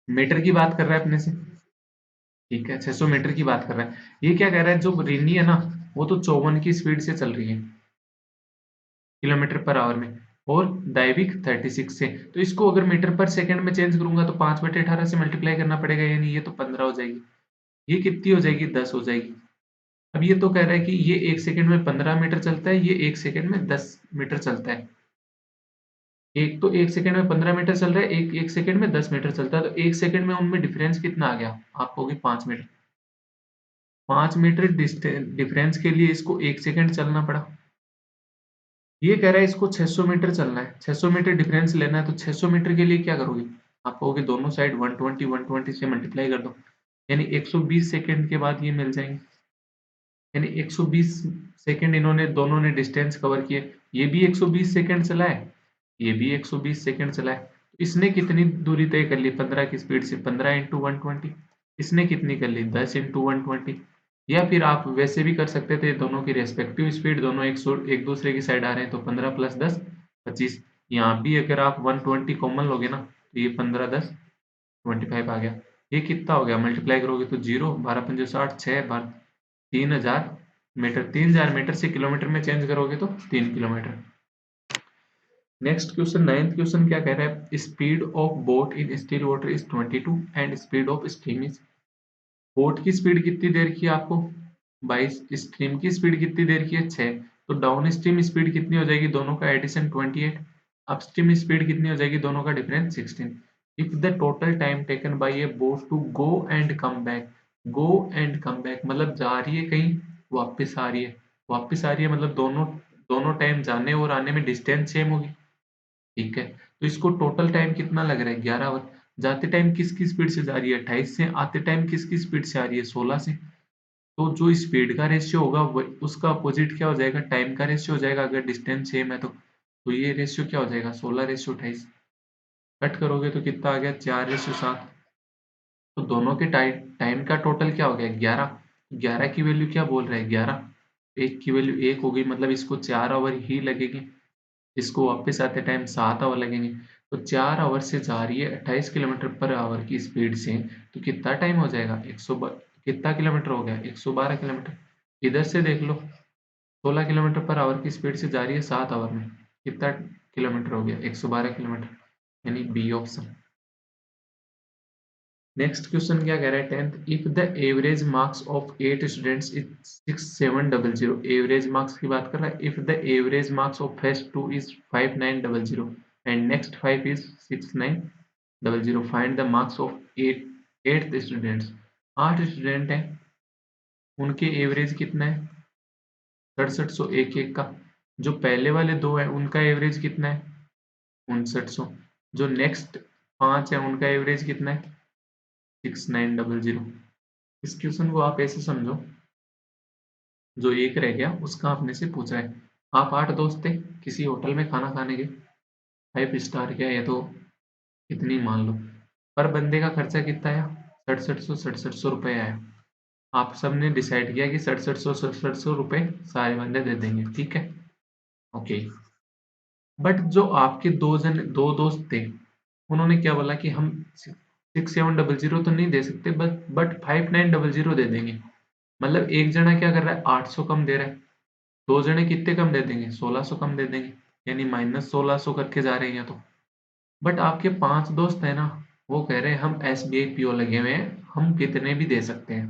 Speaker 1: मीटर की बात कर रहा है अपने से। ठीक है, 600 मीटर की बात कर रहा है। ये क्या कह रहा है, जो रिनी है ना वो तो 54 की स्पीड से चल रही है किलोमीटर पर आवर में, और दैविक 36 से। तो इसको अगर मीटर पर सेकंड में चेंज करूंगा तो 5/18 से मल्टीप्लाई करना पड़ेगा, यानी ये तो 15 हो जाएगी। ये कितनी हो जाएगी, 10 हो जाएगी। अब ये तो कह रहा है कि ये 1 सेकंड में 15 मीटर चलता है, ये 1 सेकंड में 10 मीटर चलता है। एक तो 1 सेकंड में 15 मीटर चल रहा है, एक 1 सेकंड में 10 मीटर चलता है, तो 1 सेकंड में उनमें डिफरेंस कितना आ गया, आपको होगी 5 मीटर। 5 मीटर डिफरेंस के लिए इसको 1 सेकंड चलना पड़ा। ये कह रहा है इसको 600 मीटर चलना है, 600 मीटर डिफरेंस लेना है, तो 600 मीटर के लिए क्या करोगे, आप कहोगे दोनों साइड 120 से मल्टीप्लाई कर दो, यानी 120 सेकंड के बाद ये मिल जाएंगे। यानी 120 सेकंड इन्होंने दोनों ने डिस्टेंस कवर किए। ये भी 120 सेकंड चला है, ये भी 120 सेकंड चला है। इसने कितनी दूरी तय कर ली 15 की स्पीड से, 15 इंटू 120। इसने कितनी कर ली 10 इंटू 120। या फिर आप वैसे भी कर सकते थे, दोनों की रेस्पेक्टिव स्पीड दोनों एक दूसरे की साइड आ रहे हैं, तो 15 प्लस 10 25। यहाँ भी अगर आप 120 कॉमन लोगे ना, तो ये 15 10 25 आ गया। ये कितना हो गया, मल्टीप्लाई करोगे तो 0, 12 पंजे 60, 6 बार 3000 मीटर, 3000 मीटर से किलोमीटर में चेंज करोगे तो 3 kilometre. Next question, ninth question क्या कह रहा है, speed of boat in still water is 22 and speed of stream is. Boat की स्पीड कितनी देर की है आपको 22, स्ट्रीम की स्पीड कितनी देर की है 6। तो डाउन स्ट्रीम स्पीड कितनी हो जाएगी, दोनों का एडिशन 28। अपस्ट्रीम स्पीड कितनी हो जाएगी, दोनों का difference 16। If the total time taken by a boat to go and come back, go and come back मतलब जा रही है कहीं, वापस आ रही है, वापस आ रही है मतलब दोनों दोनों टाइम जाने और आने में डिस्टेंस सेम होगी। ठीक है, तो इसको टोटल टाइम कितना लग रहा है 11 आवर। जाते टाइम किसकी स्पीड से जा रही है 28 से, आते टाइम किसकी स्पीड से आ रही है 16 से। तो जो स्पीड का रेशियो होगा वो उसका अपोजिट क्या हो जाएगा, टाइम का रेशियो हो जाएगा, अगर डिस्टेंस सेम है तो ये रेशियो क्या हो जाएगा 16:28। कट करोगे तो कितना आ गया 4:7। तो दोनों के टाइम का टोटल क्या हो गया 11। 11 की वैल्यू क्या बोल रहा है 11, एक की वैल्यू 1 हो गई, मतलब इसको 4 आवर ही लगेगी, इसको वापस आते टाइम 7 आवर लगेंगे। तो 4 आवर से जा रही है 28 किलोमीटर पर आवर की स्पीड से, तो कितना टाइम हो जाएगा 100, कितना किलोमीटर हो गया 112 किलोमीटर। इधर से देख लो, 16 किलोमीटर पर आवर की स्पीड से जा रही है 7 आवर में, कितना किलोमीटर हो गया 112 किलोमीटर, यानी बी ऑप्शन। नेक्स्ट क्वेश्चन क्या कह रहा है, 10th, if the average marks of 8 students is 6700, average marks की बात कर रहा है। If the average marks of first 2 is 5900 and next 5 is 6900, find the marks of 8th students. 8 student हैं, उनके एवरेज कितना है 6700 एक एक का। जो पहले वाले दो हैं उनका एवरेज कितना है 5900। जो नेक्स्ट 5 है उनका एवरेज कितना है 6900। इस क्वेश्चन को आप ऐसे समझो, जो एक रह गया उसका अपने से पूछा है। आप 8 दोस्त थे, किसी होटल में खाना खाने गए, 5 स्टार क्या है तो इतनी मान लो, पर बंदे का खर्चा कितना आया 6700 रुपये आया। आप सबने डिसाइड किया कि 6700 रुपये सारे बंदे दे देंगे, ठीक है, ओके। बट जो आपके दो दोस्त थे, उन्होंने क्या बोला कि हम 6700 तो नहीं दे सकते, बट 5900 दे देंगे। मतलब एक जना क्या कर रहा है 800 कम दे रहा है, दो जने कितने कम दे देंगे 1600 कम दे देंगे, यानी -1600 करके जा रहे हैं तो। बट आपके 5 दोस्त है ना, वो कह रहे हैं हम SBI पीओ लगे हुए हैं, हम कितने भी दे सकते हैं।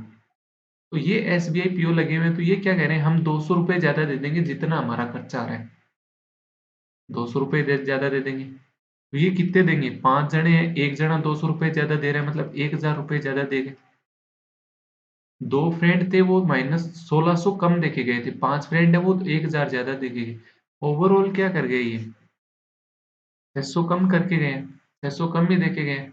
Speaker 1: तो ये SBI पीओ लगे हुए हैं, तो ये क्या कह रहे हैं हम 200 रुपये ज्यादा दे देंगे, जितना हमारा खर्चा आ रहा है 200 रुपये ज्यादा दे देंगे। तो ये कितने देंगे, 5 जने हैं, एक जना 200 रुपये ज्यादा दे रहा है, मतलब 1000 रुपये ज्यादा देंगे। दो फ्रेंड थे वो -1600 कम देके गए थे, 5 फ्रेंड है वो 1000 ज्यादा देके गए। ओवरऑल क्या कर गए ये 600 कम करके गए हैं, 600 कम ही देके गए हैं।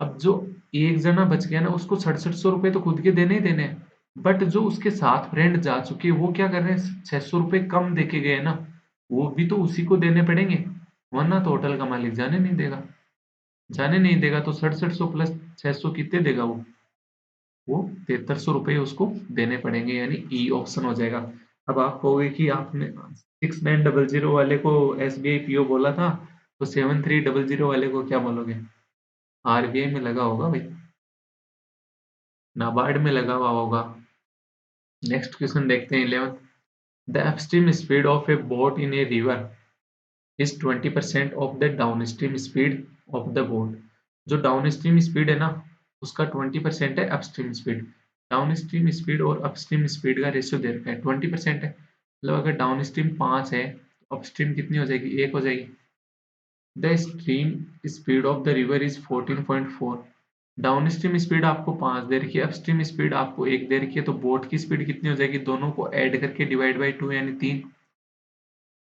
Speaker 1: अब जो एक जना बच गया ना, उसको 6700 रुपये तो खुद के देने ही देने हैं। बट जो उसके साथ फ्रेंड जा चुके हैं वो क्या कर रहे हैं 600 रुपये कम देके गए ना, वो भी तो उसी को देने पड़ेंगे, वरना तो होटल का मालिक जाने नहीं देगा। जाने नहीं देगा तो 6700 प्लस 600 कितने देगा वो 7300 रुपये उसको देने पड़ेंगे, यानी ई ऑप्शन हो जाएगा। अब आप कहोगे कि आपने 6900 वाले को SBI PO बोला था, तो 7300 वाले को क्या बोलोगे? RBI में लगा होगा भाई, नाबार्ड में लगा हुआ होगा। नेक्स्ट क्वेश्चन देखते हैं 11th। The upstream speed of A boat in a river is 20% of the downstream speed of the boat. जो डाउनस्ट्रीम स्पीड है ना, उसका 20% है अपस्ट्रीम स्पीड। डाउनस्ट्रीम स्पीड और अपस्ट्रीम स्पीड का रेशियो दे रखा है, 20% है। मतलब अगर डाउनस्ट्रीम 5 है तो अपस्ट्रीम कितनी हो जाएगी? 1 हो जाएगी। The stream speed of the river is 14.4। Downstream speed आपको 5 दे रखी है, अपस्ट्रीम स्पीड आपको 1 दे रखी है, तो बोट की स्पीड कितनी हो जाएगी? दोनों को ऐड करके डिवाइड बाई 2 यानी 3।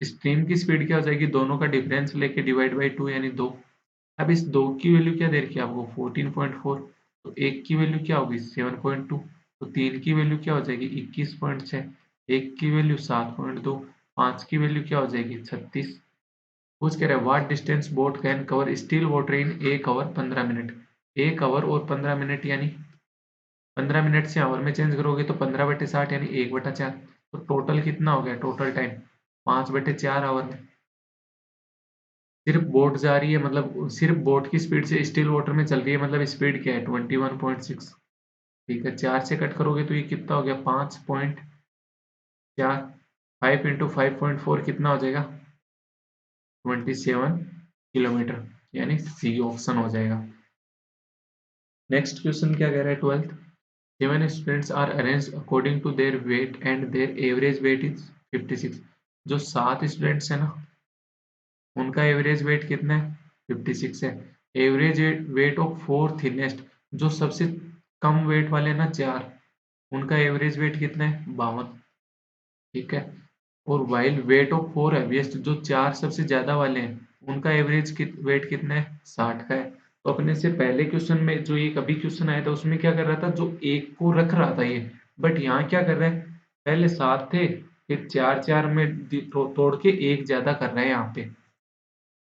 Speaker 1: स्ट्रीम की स्पीड क्या हो जाएगी? दोनों का डिफरेंस लेके डिवाइड बाई 2 यानी 2। अब इस 2 की वैल्यू क्या दे रखी है आपको? 14.4। तो 1 की वैल्यू क्या होगी? 7.2। तो 3 की वैल्यू क्या हो जाएगी? 21.6। 1 की वैल्यू 7.2। 5 की वैल्यू क्या हो जाएगी? 36। पूछ कह रहा है what distance boat can cover still water in 1 hour 15 minute. 1 hour और 15 मिनट यानी 15 मिनट से आवर में चेंज करोगे तो 15/60 यानी 1/4। तो टोटल कितना हो गया? टोटल टाइम 5/4 आवर में। सिर्फ बोट जा रही है, मतलब सिर्फ बोट की स्पीड से स्टिल वाटर में चल रही है, मतलब स्पीड क्या है? 21.6। ठीक है, 4 से कट करोगे तो ये कितना हो गया? 5.4। 5 × 5.4 कितना हो जाएगा? 27 किलोमीटर, यानी सी ऑप्शन हो जाएगा। नेक्स्ट क्वेश्चन क्या कह रहा है? 12th। 7 students are arranged according to their weight and their average weight is 56। जो 7 स्टूडेंट्स है ना, उनका एवरेज वेट कितना है? 56 है। एवरेज वेट ऑफ 4 थिनेस्ट, जो सबसे कम वेट वाले ना 4, उनका एवरेज वेट कितना है? 52। ठीक है। और वाइल वेट ऑफ 4 हैवीएस्ट, जो 4 सबसे ज्यादा वाले हैं, उनका एवरेज वेट कितना है? 60 का है। तो अपने से पहले क्वेश्चन में जो ये कभी क्वेश्चन आया था उसमें क्या कर रहा था? जो एक को रख रहा था ये, बट यहाँ क्या कर रहा है? पहले 7 थे, फिर 4 4 में तोड़ के एक ज्यादा कर रहा है यहाँ पे।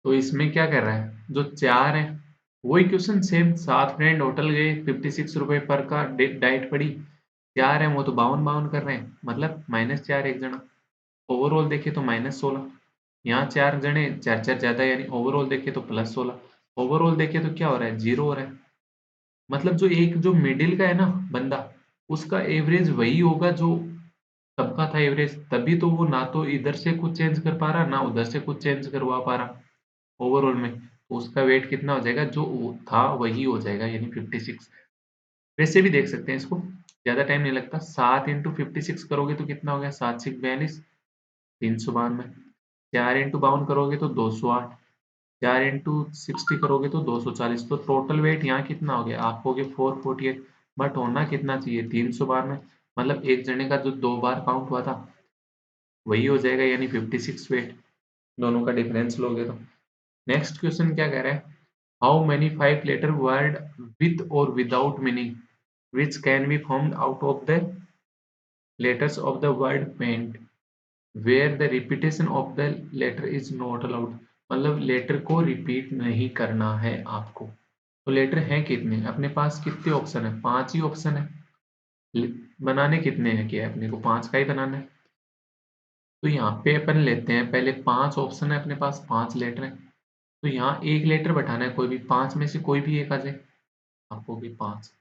Speaker 1: तो इसमें क्या कर रहा है? जो 4 है, वही क्वेश्चन सेम। 7 फ्रेंड होटल गए, 56 रुपए पर का डाइट पड़ी। 4 है वो तो 52 कर रहे हैं, मतलब -4 एक जना। ओवरऑल देखे तो -16। यहाँ 4 जने 4 4 ज्यादा, यानी ओवरऑल देखे तो +16। ओवरऑल देखे तो क्या हो रहा है? 0 हो रहा है। मतलब जो एक जो मिडिल का है ना बंदा, उसका एवरेज वही होगा जो सबका था एवरेज, तभी तो वो ना तो इधर से कुछ चेंज कर पा रहा, ना उधर से कुछ चेंज करवा पा रहा। ओवरऑल में तो उसका वेट कितना हो जाएगा? जो था वही हो जाएगा, यानी 56। वैसे भी देख सकते हैं इसको, ज्यादा टाइम नहीं लगता। 7 × 56 करोगे तो कितना हो गया? 7 6 42, 392। 4 × 52 करोगे तो 208। 4 × 60 करोगे तो 240। तो टोटल वेट यहाँ कितना हो गया? आप कहोगे 448, बट होना कितना चाहिए? 392। मतलब एक जने का जो 2 बार काउंट हुआ था वही हो जाएगा, यानी 56 वेट। दोनों का डिफरेंस लोगे तो। नेक्स्ट क्वेश्चन क्या कह रहा है? How many 5 letter word with और without meaning which can be formed out of the letters of the word paint where the repetition of the letter is not allowed। मतलब letter को repeat नहीं करना है आपको। तो लेटर हैं कितने अपने पास? कितने ऑप्शन है? 5 ही ऑप्शन है। बनाने कितने हैं? क्या है अपने को? 5 का ही बनाना है। तो यहाँ पे अपन लेते हैं पहले 5 ऑप्शन है अपने पास, 5 लेटर है। तो यहाँ एक लेटर बैठाना है, कोई भी 5 में से कोई भी एक आ जाए। आपको भी 5।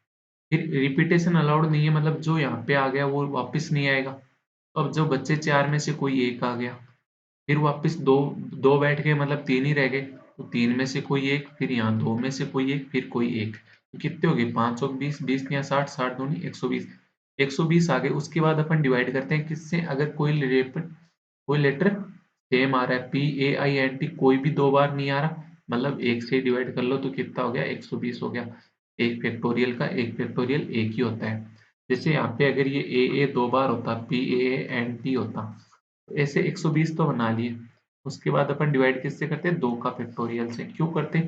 Speaker 1: फिर रिपीटेशन अलाउड नहीं है, मतलब जो यहाँ पे आ गया वो वापस नहीं आएगा। तो अब जो बच्चे 4 में से कोई एक आ गया, फिर वापस दो, दो बैठ गए, मतलब 3 ही रह गए। तो 3 में से कोई एक, फिर यहाँ 2 में से कोई एक, फिर कोई एक। तो कितने हो गए? 5 और 20, 20 या 60, 60 दूनी 120। 120 आ गए। उसके बाद अपन डिवाइड करते हैं किससे? अगर कोई लेटर सेम आ रहा है, PAINT, कोई भी 2 बार नहीं आ रहा, मतलब एक से डिवाइड कर लो तो कितना हो गया? 120 हो गया। एक फैक्टोरियल का एक फैक्टोरियल एक ही होता है। जैसे यहाँ पे अगर ये ए 2 बार होता, PANT होता, तो ऐसे 120 तो बना लिए। उसके बाद अपन डिवाइड किससे करते हैं? 2 का फैक्टोरियल से। क्यों करते?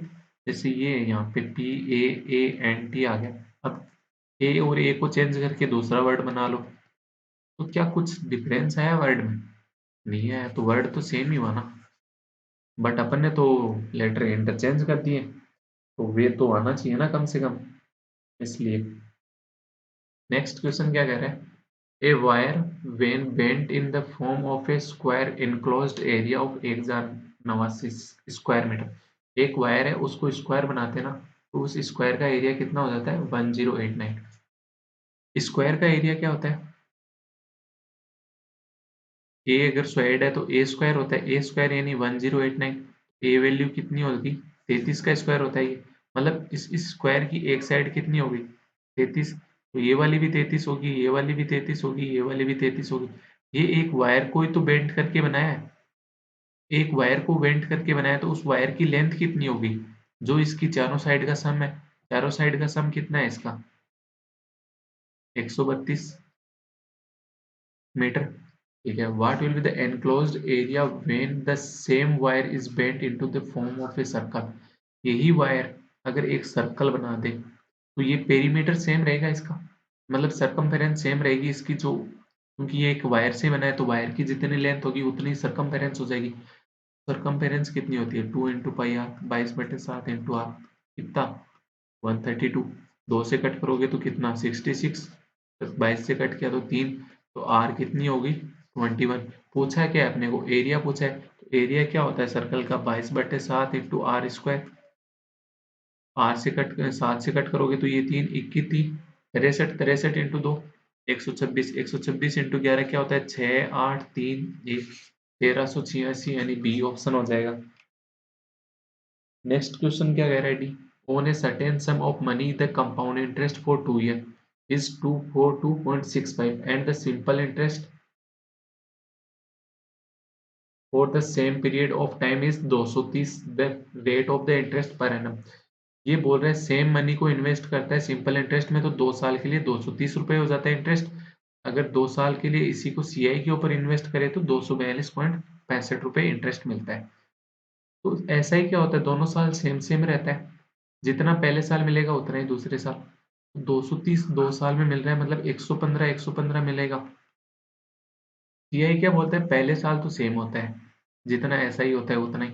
Speaker 1: जैसे ये यहाँ पे PAANT आ गया, अब ए और ए को चेंज करके दूसरा वर्ड बना लो। तो क्या कुछ डिफरेंस आया वर्ड में? नहीं आया। तो वर्ड तो सेम ही हुआ ना, बट अपन ने तो लेटर इंटरचेंज कर दिए। तो वे तो आना चाहिए ना कम से कम, इसलिए। नेक्स्ट क्वेश्चन क्या कह रहा है, a wire when bent in the form of a square enclosed area of 1089 square metre. एक वायर है, उसको स्क्वायर बनाते हैं ना, तो उस स्क्वायर का एरिया कितना हो जाता है, 1089। स्क्वायर का एरिया क्या होता है, ए अगर स्क्वायर्ड है तो ए स्क्वायर होता है, ए स्क्वायर यानी 1089। ए वैल्यू कितनी होगी, 33 का स्क्वायर होता है ये। मतलब इस स्क्वायर की एक साइड कितनी होगी, 33। तो ये वाली भी 33 होगी, ये वाली भी 33 होगी, ये वाली भी 33 होगी। ये एक वायर को ही तो बेंड करके बनाया है, एक वायर को बेंड करके बनाया, तो उस वायर की लेंथ कितनी होगी, जो इसकी चारों साइड का सम है। चारों साइड का सम कितना है इसका, 132 मीटर। ठीक है, what will be the enclosed area when the same wire is bent into the form of a circle. यही वायर अगर एक सर्कल बना दे, तो ये पेरीमीटर सेम रहेगा इसका, मतलब सरकमफेरेंस सेम रहेगी इसकी, जो क्योंकि ये एक वायर से बना है, तो वायर की जितनी लेंथ होगी उतनी सरकमफेरेंस हो जाएगी। सरकमफेरेंस कितनी होती है, 2 × पाई आर, 22/7 इंटू आर, कितना, 132। 2 से कट करोगे तो कितना, 66। 22 से कट किया तो 3, तो आर कितनी होगी, 21। पूछा है क्या है अपने को, एरिया पूछा है, तो एरिया क्या होता है सर्कल का, 22/7 इंटू आर स्क्वायर। आर से कट 7 से कट करोगे तो ये 3, 21 3, 63, 63 इंटू 2, 126, 126 इंटू 11 क्या होता है, 6 8 3 1, 1386, यानी बी ऑप्शन हो जाएगा। नेक्स्ट क्वेश्चन क्या कह रहा है, D, on a certain sum of money the compound interest for 2 years is 242.65 and the simple interest for the same period of time is 230, the rate of the interest per annum। ये बोल रहा है same money को invest करता है simple interest में, तो 2 साल के लिए 230 रुपये हो जाता है इंटरेस्ट। अगर 2 साल के लिए इसी को सीआई के ऊपर इन्वेस्ट करे तो 242.65 रुपये इंटरेस्ट मिलता है। तो ऐसा ही क्या होता है, दोनों साल सेम सेम रहता है, जितना पहले साल मिलेगा उतना ही दूसरे साल। 230 2 साल में मिल रहा है, मतलब 115 115 मिलेगा। सीआई क्या बोलता है, पहले साल तो सेम होता है, जितना ऐसा ही होता है उतना ही,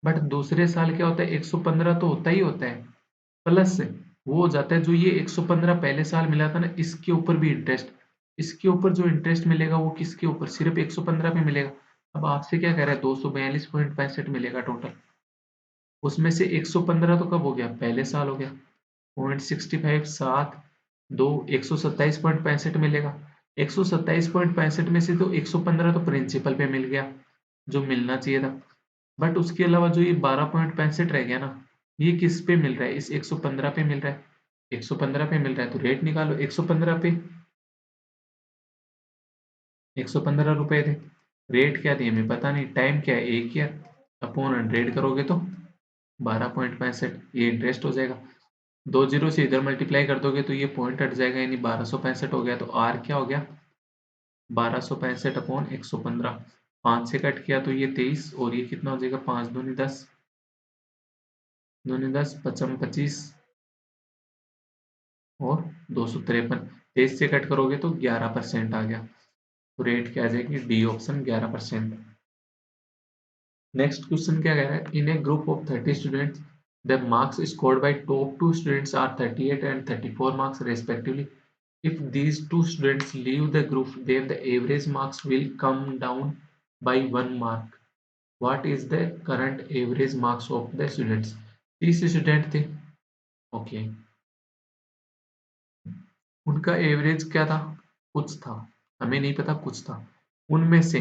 Speaker 1: बट दूसरे साल क्या होता है, 115 तो होता ही होता है, प्लस से वो हो जाता है जो ये 115 पहले साल मिला था ना, इसके ऊपर भी इंटरेस्ट। इसके ऊपर जो इंटरेस्ट मिलेगा वो किसके ऊपर, सिर्फ 115 पे मिलेगा। अब आपसे क्या कह रहा है, 242.65 मिलेगा टोटल, उसमें से 115 तो कब हो गया, पहले साल हो गया। 0.65 7 2, 127.65 मिलेगा। 127.65 में से तो 115 तो प्रिंसिपल पे मिल गया, जो मिलना चाहिए था। बट उसके अलावा जो ये 12.65 रह गया ना, ये किस पे मिल रहा है, इस 115 पे मिल रहा है। 115 पे मिल रहा है तो रेट निकालो, 115 पे 115 रुपए थे, रेट क्या दिए हमें पता नहीं, टाइम क्या है 1 ईयर, अपॉन 100 करोगे तो 12.65, ये इंटरेस्ट हो जाएगा। 2 जीरो से इधर मल्टीप्लाई कर दोगे तो ये पॉइंट हट जाएगा, यानी 1265 हो गया। तो आर क्या हो गया, 1265/115। 5 से कट किया तो ये 23, और ये कितना हो जाएगा, 5 दूनी 10, दूनी 10, 55 25, और 253। 23 से कट करोगे तो 11% आ गया। तो रेट क्या आ जाएगी, डी ऑप्शन 11%। नेक्स्ट क्वेश्चन क्या कह रहा है, in a group of 30 students the marks scored by top 2 students are 38 and 34 marks respectively। If these two students leave the group, then the average marks will come down by 1 mark। What is the current average marks of the students। 30 student थे, okay, उनका average क्या था, कुछ था, हमें नहीं पता, कुछ था। उनमें से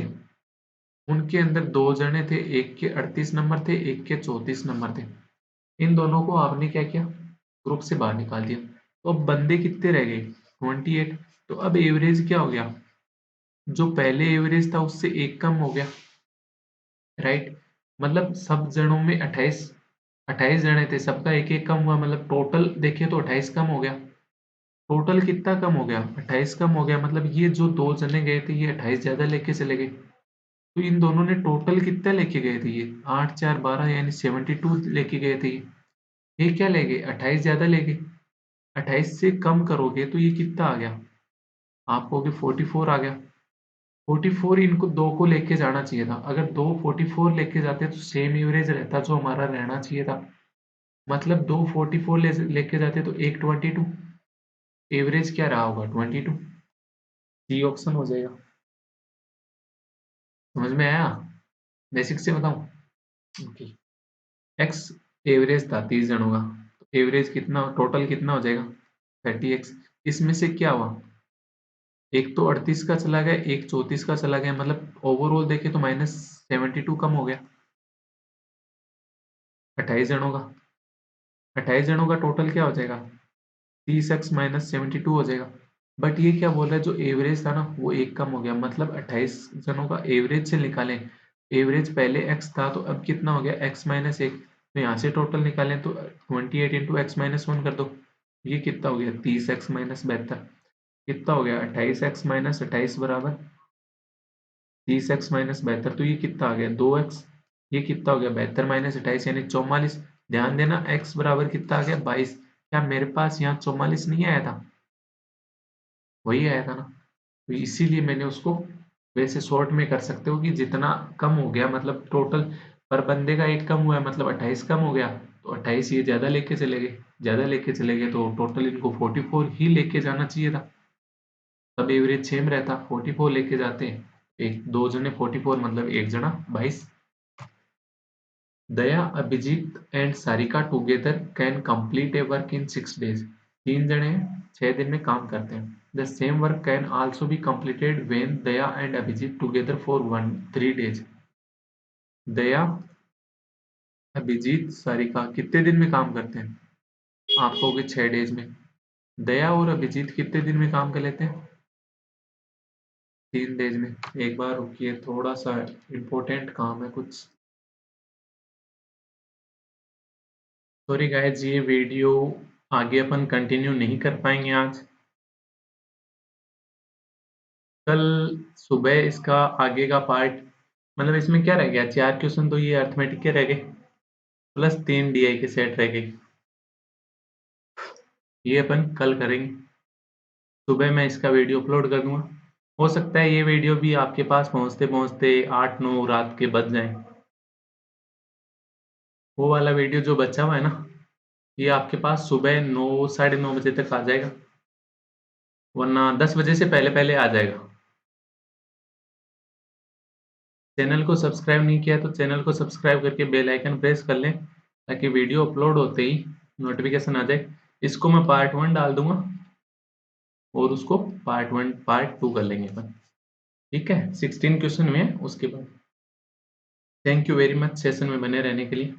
Speaker 1: उनके अंदर 2 जने थे, एक के 38 नंबर थे, एक के 34 नंबर थे। इन दोनों को आपने क्या किया, ग्रुप से बाहर निकाल दिया। तो अब बंदे कितने रह गए, 28। तो अब एवरेज क्या हो गया, जो पहले एवरेज था उससे एक कम हो गया, राइट। मतलब सब जनों में 28, 28 जने थे, सबका एक एक कम हुआ, मतलब टोटल देखे तो 28 कम हो गया। टोटल कितना कम हो गया, 28 कम हो गया। मतलब ये जो 2 जने गए थे ये 28 ज्यादा लेके चले गए, तो इन दोनों ने टोटल कितना लेके गए थे, ये 8 4 12 यानी 72 लेके गए थे। ये क्या ले गए, 28 ज्यादा ले गए। 28 से कम करोगे तो ये कितना आ गया, आप कहोगे 44 आ गया। 44 इनको दो को लेके जाना चाहिए था, अगर दो 44 लेके जाते तो सेम एवरेज रहता जो हमारा रहना चाहिए था। मतलब 2 44 लेके जाते तो एक 22, एवरेज क्या रहा होगा 22। सी ऑप्शन हो जाएगा। समझ में आया? बेसिक से बताऊं? ओके। एक्स एवरेज था 30 जनों का, तो एवरेज कितना, टोटल कितना हो जाएगा 30x। इसमें से क्या हुआ, एक तो 38 का चला गया, एक 34 का चला गया, मतलब ओवरऑल देखे तो -72 कम हो गया 28 जनों का। 28 जनों का टोटल क्या हो जाएगा, 30x -72 हो जाएगा। बट ये क्या बोल रहा है, जो एवरेज था ना वो एक कम हो गया, मतलब 28 जनों का एवरेज से निकालें। एवरेज पहले x था तो अब कितना हो गया, x-1। तो यहाँ से टोटल निकालें तो 28 इंटू x-1 कर दो। ये कितना हो गया, 30x-72। कितना हो गया, 28x-28 बराबर 30x-72। तो ये कितना आ गया, 2x। ये कितना हो गया, 72 - 28 यानी 44। ध्यान देना x बराबर कितना आ गया, 22। क्या मेरे पास यहाँ 44 नहीं आया था, वही आया था ना। तो इसीलिए मैंने उसको, वैसे शॉर्ट में कर सकते हो कि जितना कम हो गया, मतलब टोटल पर बंदे का एक कम हुआ है, मतलब 28 कम हो गया। तो 28 ये ज्यादा लेके चले गए, ज्यादा लेके चले गए तो टोटल इनको 44 ही लेके जाना चाहिए था, तब एवरेज सेम रहता। 44 लेके जाते हैं, एक दो जने 44, मतलब एक जना 22। Daya, Abhijit and Sarika together can complete a work in 6 days। तीन जने 6 दिन में काम करते हैं। The same work can also be completed when Daya and Abhijeet together for 3 days। Daya, Abhijeet, Sarika कितने दिन में काम करते हैं, आप कहोगे 6 डेज में। दया और अभिजीत कितने दिन में काम कर लेते हैं, 3 डेज में। एक बार रुकिए, थोड़ा सा इम्पोर्टेंट काम है कुछ। सॉरी गाइस, ये वीडियो आगे अपन कंटिन्यू नहीं कर पाएंगे आज। कल सुबह इसका आगे का पार्ट, मतलब इसमें क्या रह गया, 4 क्वेश्चन तो ये अर्थमेटिक के रह गए, प्लस 3 DI के सेट रह गए। ये अपन कल करेंगे। सुबह मैं इसका वीडियो अपलोड कर दूंगा। हो सकता है ये वीडियो भी आपके पास पहुंचते पहुंचते 8-9 रात के बज जाए। वो वाला वीडियो जो बचा हुआ है ना, ये आपके पास सुबह 9 साढ़े 9 बजे तक आ जाएगा, वरना 10 बजे से पहले पहले आ जाएगा। चैनल को सब्सक्राइब नहीं किया तो चैनल को सब्सक्राइब करके बेल आइकन प्रेस कर लें, ताकि वीडियो अपलोड होते ही नोटिफिकेशन आ जाए। इसको मैं पार्ट 1 डाल दूंगा, और उसको पार्ट 1 पार्ट 2 कर लेंगे अपन। ठीक है, 16 क्वेश्चन में है उसके बाद। Thank you very much session में बने रहने के लिए।